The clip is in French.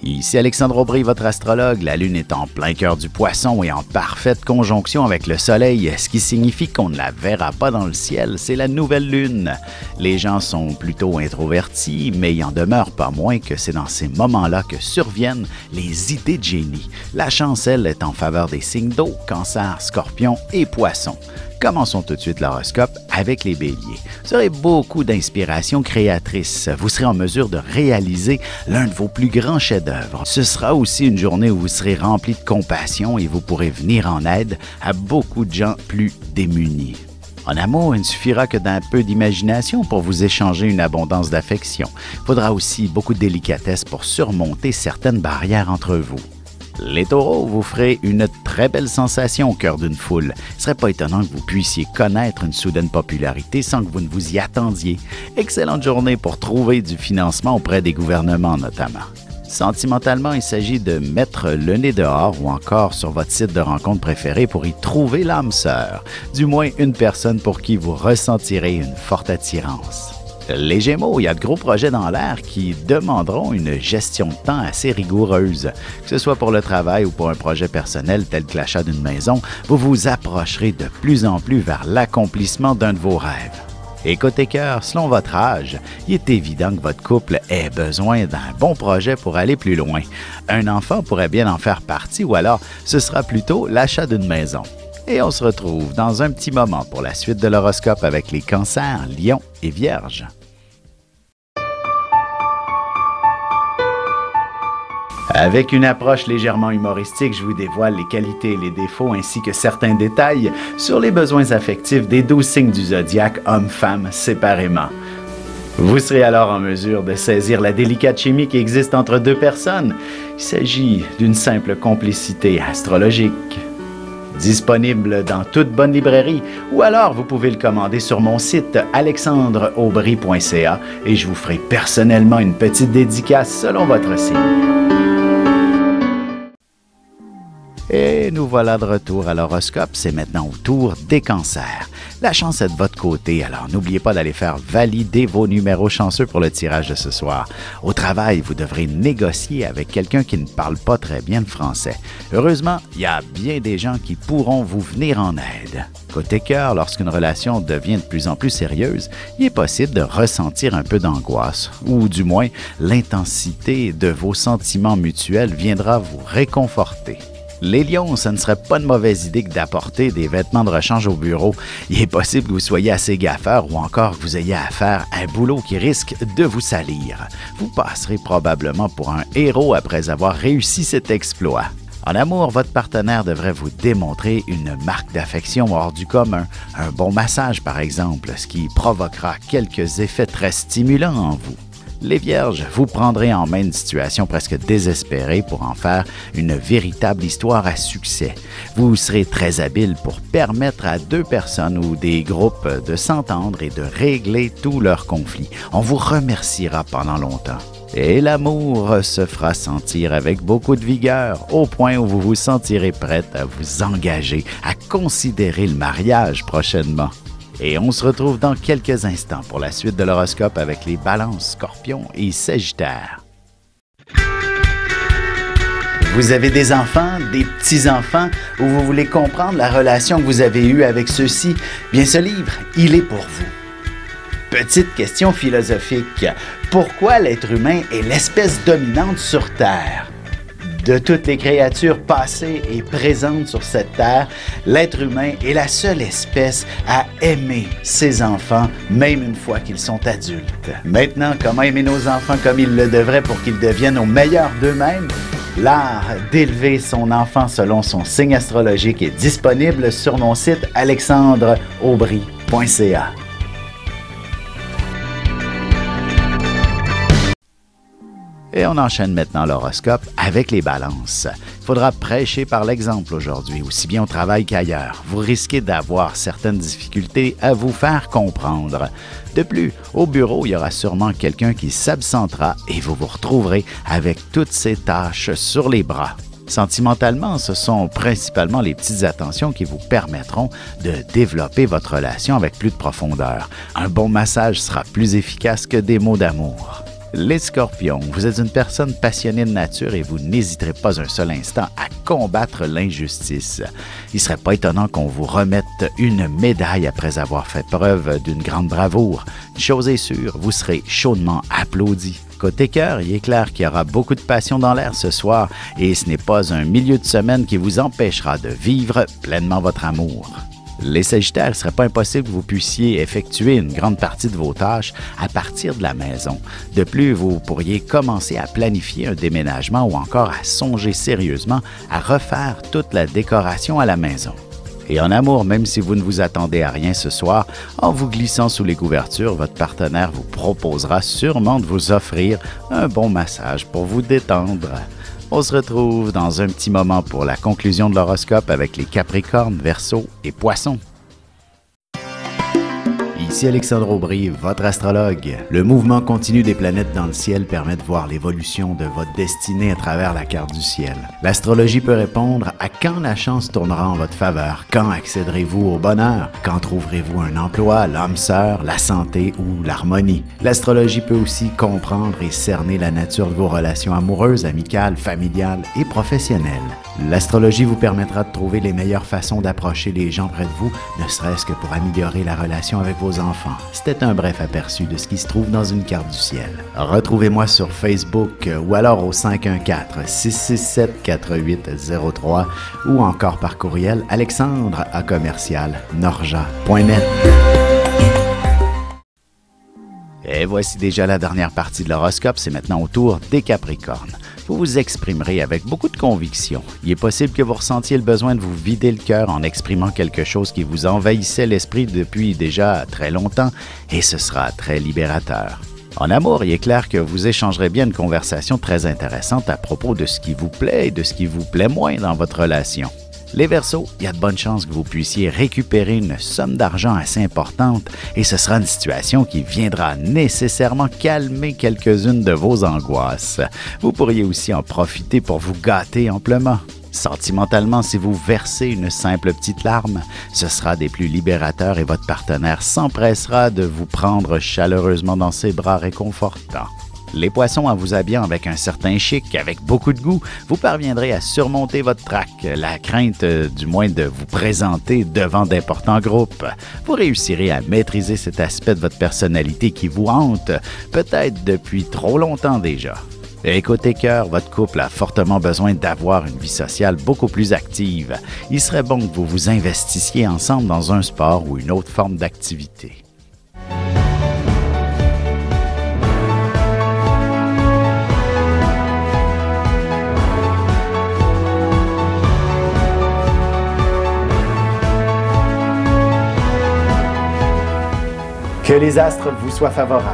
Ici Alexandre Aubry, votre astrologue. La Lune est en plein cœur du Poisson et en parfaite conjonction avec le Soleil, ce qui signifie qu'on ne la verra pas dans le ciel. C'est la nouvelle Lune. Les gens sont plutôt introvertis, mais il en demeure pas moins que c'est dans ces moments-là que surviennent les idées de génie. La chance, elle, est en faveur des signes d'eau, Cancer, Scorpion et Poisson. Commençons tout de suite l'horoscope avec les Béliers. Vous aurez beaucoup d'inspiration créatrice. Vous serez en mesure de réaliser l'un de vos plus grands chefs-d'œuvre. Ce sera aussi une journée où vous serez rempli de compassion et vous pourrez venir en aide à beaucoup de gens plus démunis. En amour, il ne suffira que d'un peu d'imagination pour vous échanger une abondance d'affection. Il faudra aussi beaucoup de délicatesse pour surmonter certaines barrières entre vous. Les Taureaux, vous ferez une très belle sensation au cœur d'une foule. Il ne serait pas étonnant que vous puissiez connaître une soudaine popularité sans que vous ne vous y attendiez. Excellente journée pour trouver du financement auprès des gouvernements notamment. Sentimentalement, il s'agit de mettre le nez dehors ou encore sur votre site de rencontre préféré pour y trouver l'âme sœur. Du moins une personne pour qui vous ressentirez une forte attirance. Les Gémeaux, il y a de gros projets dans l'air qui demanderont une gestion de temps assez rigoureuse. Que ce soit pour le travail ou pour un projet personnel tel que l'achat d'une maison, vous vous approcherez de plus en plus vers l'accomplissement d'un de vos rêves. Et côté cœur, selon votre âge, il est évident que votre couple ait besoin d'un bon projet pour aller plus loin. Un enfant pourrait bien en faire partie ou alors ce sera plutôt l'achat d'une maison. Et on se retrouve dans un petit moment pour la suite de l'horoscope avec les Cancers, Lions et Vierges. Avec une approche légèrement humoristique, je vous dévoile les qualités et les défauts ainsi que certains détails sur les besoins affectifs des 12 signes du zodiaque, hommes-femmes séparément. Vous serez alors en mesure de saisir la délicate chimie qui existe entre deux personnes. Il s'agit d'une simple complicité astrologique. Disponible dans toute bonne librairie ou alors vous pouvez le commander sur mon site alexandreaubry.ca et je vous ferai personnellement une petite dédicace selon votre signe. Et nous voilà de retour à l'horoscope, c'est maintenant au tour des Cancers. La chance est de votre côté, alors n'oubliez pas d'aller faire valider vos numéros chanceux pour le tirage de ce soir. Au travail, vous devrez négocier avec quelqu'un qui ne parle pas très bien le français. Heureusement, il y a bien des gens qui pourront vous venir en aide. Côté cœur, lorsqu'une relation devient de plus en plus sérieuse, il est possible de ressentir un peu d'angoisse, ou du moins l'intensité de vos sentiments mutuels viendra vous réconforter. Les Lions, ce ne serait pas une mauvaise idée que d'apporter des vêtements de rechange au bureau. Il est possible que vous soyez assez gaffeur ou encore que vous ayez à faire un boulot qui risque de vous salir. Vous passerez probablement pour un héros après avoir réussi cet exploit. En amour, votre partenaire devrait vous démontrer une marque d'affection hors du commun, un bon massage par exemple, ce qui provoquera quelques effets très stimulants en vous. Les Vierges, vous prendrez en main une situation presque désespérée pour en faire une véritable histoire à succès. Vous serez très habile pour permettre à deux personnes ou des groupes de s'entendre et de régler tous leurs conflits. On vous remerciera pendant longtemps. Et l'amour se fera sentir avec beaucoup de vigueur, au point où vous vous sentirez prête à vous engager, à considérer le mariage prochainement. Et on se retrouve dans quelques instants pour la suite de l'horoscope avec les Balances, Scorpions et Sagittaires. Vous avez des enfants, des petits-enfants, ou vous voulez comprendre la relation que vous avez eue avec ceux-ci? Bien, ce livre, il est pour vous. Petite question philosophique. Pourquoi l'être humain est l'espèce dominante sur Terre? De toutes les créatures passées et présentes sur cette terre, l'être humain est la seule espèce à aimer ses enfants, même une fois qu'ils sont adultes. Maintenant, comment aimer nos enfants comme ils le devraient pour qu'ils deviennent au meilleur d'eux-mêmes? L'art d'élever son enfant selon son signe astrologique est disponible sur mon site alexandreaubry.ca. Et on enchaîne maintenant l'horoscope avec les Balances. Il faudra prêcher par l'exemple aujourd'hui, aussi bien au travail qu'ailleurs. Vous risquez d'avoir certaines difficultés à vous faire comprendre. De plus, au bureau, il y aura sûrement quelqu'un qui s'absentera et vous vous retrouverez avec toutes ces tâches sur les bras. Sentimentalement, ce sont principalement les petites attentions qui vous permettront de développer votre relation avec plus de profondeur. Un bon massage sera plus efficace que des mots d'amour. Les scorpions, vous êtes une personne passionnée de nature et vous n'hésiterez pas un seul instant à combattre l'injustice. Il ne serait pas étonnant qu'on vous remette une médaille après avoir fait preuve d'une grande bravoure. Une chose est sûre, vous serez chaudement applaudi. Côté cœur, il est clair qu'il y aura beaucoup de passion dans l'air ce soir et ce n'est pas un milieu de semaine qui vous empêchera de vivre pleinement votre amour. Les Sagittaires, il ne serait pas impossible que vous puissiez effectuer une grande partie de vos tâches à partir de la maison. De plus, vous pourriez commencer à planifier un déménagement ou encore à songer sérieusement à refaire toute la décoration à la maison. Et en amour, même si vous ne vous attendez à rien ce soir, en vous glissant sous les couvertures, votre partenaire vous proposera sûrement de vous offrir un bon massage pour vous détendre. On se retrouve dans un petit moment pour la conclusion de l'horoscope avec les Capricornes, Verseaux et Poissons. Ici Alexandre Aubry, votre astrologue. Le mouvement continu des planètes dans le ciel permet de voir l'évolution de votre destinée à travers la carte du ciel. L'astrologie peut répondre à quand la chance tournera en votre faveur, quand accéderez-vous au bonheur, quand trouverez-vous un emploi, l'âme sœur, la santé ou l'harmonie. L'astrologie peut aussi comprendre et cerner la nature de vos relations amoureuses, amicales, familiales et professionnelles. L'astrologie vous permettra de trouver les meilleures façons d'approcher les gens près de vous, ne serait-ce que pour améliorer la relation avec vos enfants. C'était un bref aperçu de ce qui se trouve dans une carte du ciel. Retrouvez-moi sur Facebook ou alors au 514-667-4803 ou encore par courriel alexandre@norja.net. Et voici déjà la dernière partie de l'horoscope, c'est maintenant au tour des Capricornes. Vous vous exprimerez avec beaucoup de conviction. Il est possible que vous ressentiez le besoin de vous vider le cœur en exprimant quelque chose qui vous envahissait l'esprit depuis déjà très longtemps, et ce sera très libérateur. En amour, il est clair que vous échangerez bien une conversation très intéressante à propos de ce qui vous plaît et de ce qui vous plaît moins dans votre relation. Les Verseaux, il y a de bonnes chances que vous puissiez récupérer une somme d'argent assez importante et ce sera une situation qui viendra nécessairement calmer quelques-unes de vos angoisses. Vous pourriez aussi en profiter pour vous gâter amplement. Sentimentalement, si vous versez une simple petite larme, ce sera des plus libérateurs et votre partenaire s'empressera de vous prendre chaleureusement dans ses bras réconfortants. Les Poissons, en vous habillant avec un certain chic, avec beaucoup de goût, vous parviendrez à surmonter votre trac, la crainte du moins de vous présenter devant d'importants groupes. Vous réussirez à maîtriser cet aspect de votre personnalité qui vous hante, peut-être depuis trop longtemps déjà. Et côté cœur, votre couple a fortement besoin d'avoir une vie sociale beaucoup plus active. Il serait bon que vous vous investissiez ensemble dans un sport ou une autre forme d'activité. Que les astres vous soient favorables.